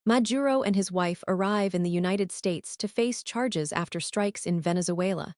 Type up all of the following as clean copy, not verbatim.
Maduro and his wife arrive in the United States to face charges after strikes in Venezuela.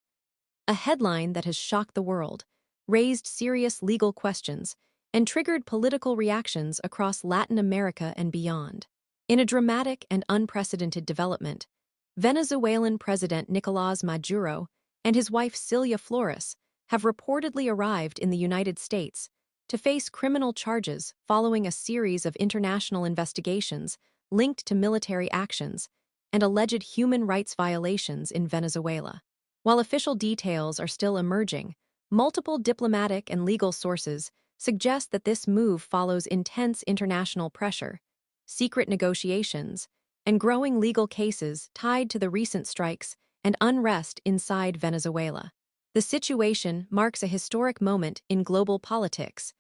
A headline that has shocked the world, raised serious legal questions, and triggered political reactions across Latin America and beyond. In a dramatic and unprecedented development, Venezuelan President Nicolás Maduro and his wife Cilia Flores have reportedly arrived in the United States to face criminal charges following a series of international investigations linked to military actions and alleged human rights violations in Venezuela. While official details are still emerging, multiple diplomatic and legal sources suggest that this move follows intense international pressure, secret negotiations, and growing legal cases tied to the recent strikes and unrest inside Venezuela. The situation marks a historic moment in global politics,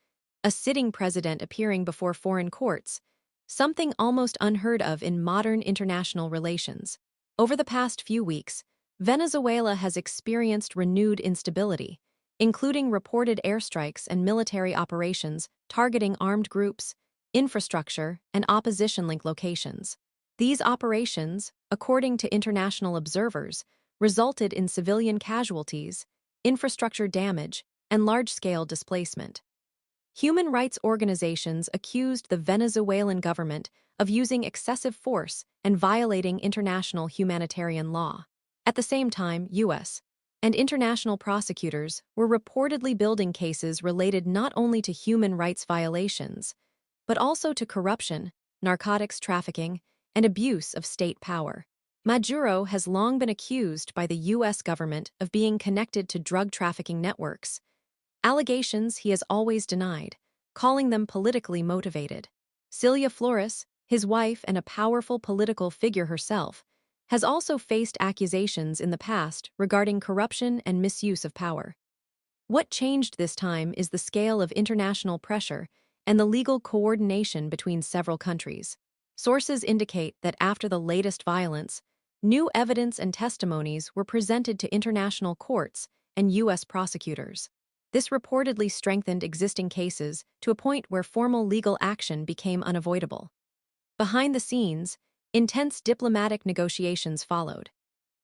a sitting president appearing before foreign courts, something almost unheard of in modern international relations. Over the past few weeks, Venezuela has experienced renewed instability, including reported airstrikes and military operations targeting armed groups, infrastructure, and opposition-linked locations. These operations, according to international observers, resulted in civilian casualties, infrastructure damage, and large-scale displacement. Human rights organizations accused the Venezuelan government of using excessive force and violating international humanitarian law. At the same time, U.S. and international prosecutors were reportedly building cases related not only to human rights violations, but also to corruption, narcotics trafficking, and abuse of state power. Maduro has long been accused by the U.S. government of being connected to drug trafficking networks, allegations he has always denied, calling them politically motivated. Cilia Flores, his wife and a powerful political figure herself, has also faced accusations in the past regarding corruption and misuse of power. What changed this time is the scale of international pressure and the legal coordination between several countries. Sources indicate that after the latest violence, new evidence and testimonies were presented to international courts and U.S. prosecutors. This reportedly strengthened existing cases to a point where formal legal action became unavoidable. Behind the scenes, intense diplomatic negotiations followed.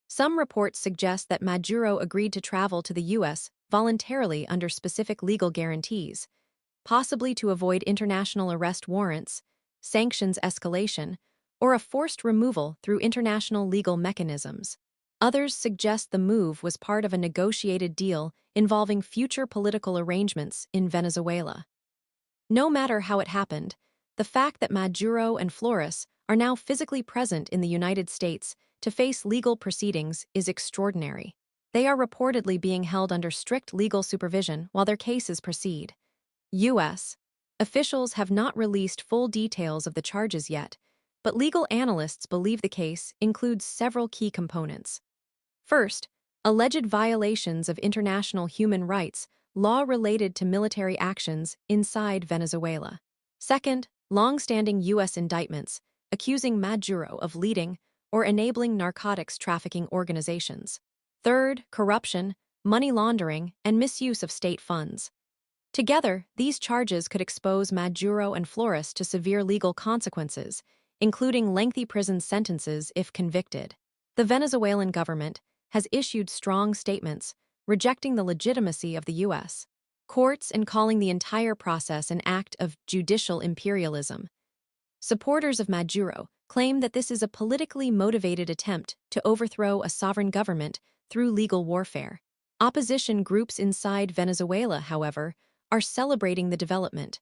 Some reports suggest that Maduro agreed to travel to the U.S. voluntarily under specific legal guarantees, possibly to avoid international arrest warrants, sanctions escalation, or a forced removal through international legal mechanisms. Others suggest the move was part of a negotiated deal involving future political arrangements in Venezuela. No matter how it happened, the fact that Maduro and Flores are now physically present in the United States to face legal proceedings is extraordinary. They are reportedly being held under strict legal supervision while their cases proceed. U.S. officials have not released full details of the charges yet, but legal analysts believe the case includes several key components. First, alleged violations of international human rights law related to military actions inside Venezuela. Second, long-standing U.S. indictments accusing Maduro of leading or enabling narcotics trafficking organizations. Third, corruption, money laundering, and misuse of state funds. Together, these charges could expose Maduro and Flores to severe legal consequences, including lengthy prison sentences if convicted. The Venezuelan government has issued strong statements rejecting the legitimacy of the U.S. courts and calling the entire process an act of judicial imperialism. Supporters of Maduro claim that this is a politically motivated attempt to overthrow a sovereign government through legal warfare. Opposition groups inside Venezuela, however, are celebrating the development.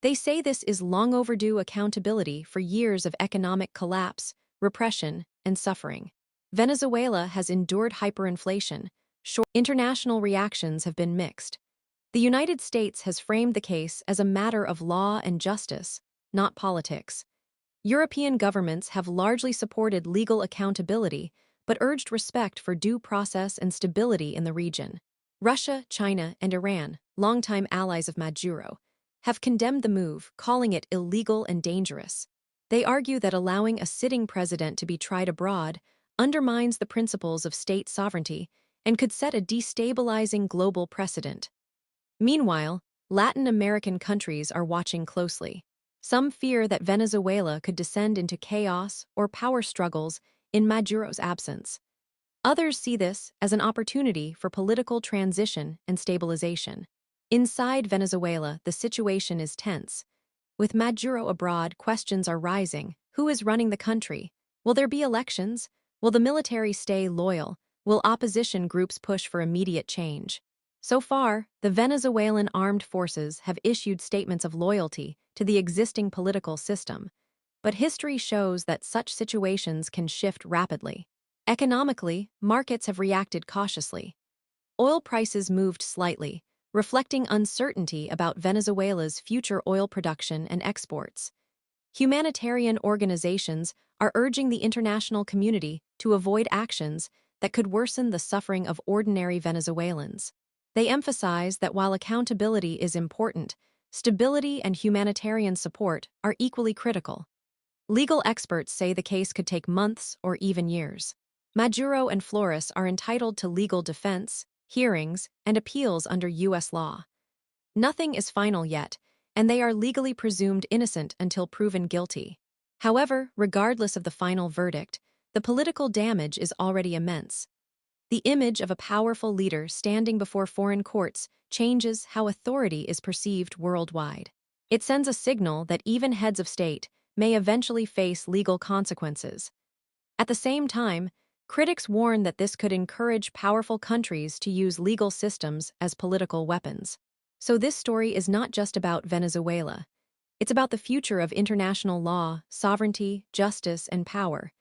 They say this is long overdue accountability for years of economic collapse, repression, and suffering. Venezuela has endured hyperinflation. International reactions have been mixed. The United States has framed the case as a matter of law and justice, not politics. European governments have largely supported legal accountability, but urged respect for due process and stability in the region. Russia, China, and Iran, longtime allies of Maduro, have condemned the move, calling it illegal and dangerous. They argue that allowing a sitting president to be tried abroad undermines the principles of state sovereignty and could set a destabilizing global precedent. Meanwhile, Latin American countries are watching closely. Some fear that Venezuela could descend into chaos or power struggles in Maduro's absence. Others see this as an opportunity for political transition and stabilization. Inside Venezuela, the situation is tense. With Maduro abroad, questions are rising. Who is running the country? Will there be elections? Will the military stay loyal? Will opposition groups push for immediate change? So far, the Venezuelan armed forces have issued statements of loyalty to the existing political system. But history shows that such situations can shift rapidly. Economically, markets have reacted cautiously. Oil prices moved slightly, reflecting uncertainty about Venezuela's future oil production and exports. Humanitarian organizations are urging the international community to avoid actions that could worsen the suffering of ordinary Venezuelans. They emphasize that while accountability is important, stability and humanitarian support are equally critical. Legal experts say the case could take months or even years. Maduro and Flores are entitled to legal defense, hearings, and appeals under U.S. law. Nothing is final yet, and they are legally presumed innocent until proven guilty. However, regardless of the final verdict, the political damage is already immense. The image of a powerful leader standing before foreign courts changes how authority is perceived worldwide. It sends a signal that even heads of state may eventually face legal consequences. At the same time, critics warn that this could encourage powerful countries to use legal systems as political weapons. So this story is not just about Venezuela. It's about the future of international law, sovereignty, justice, and power.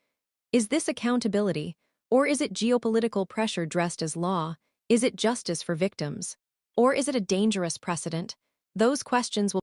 Is this accountability, or is it geopolitical pressure dressed as law? Is it justice for victims? Or is it a dangerous precedent? Those questions will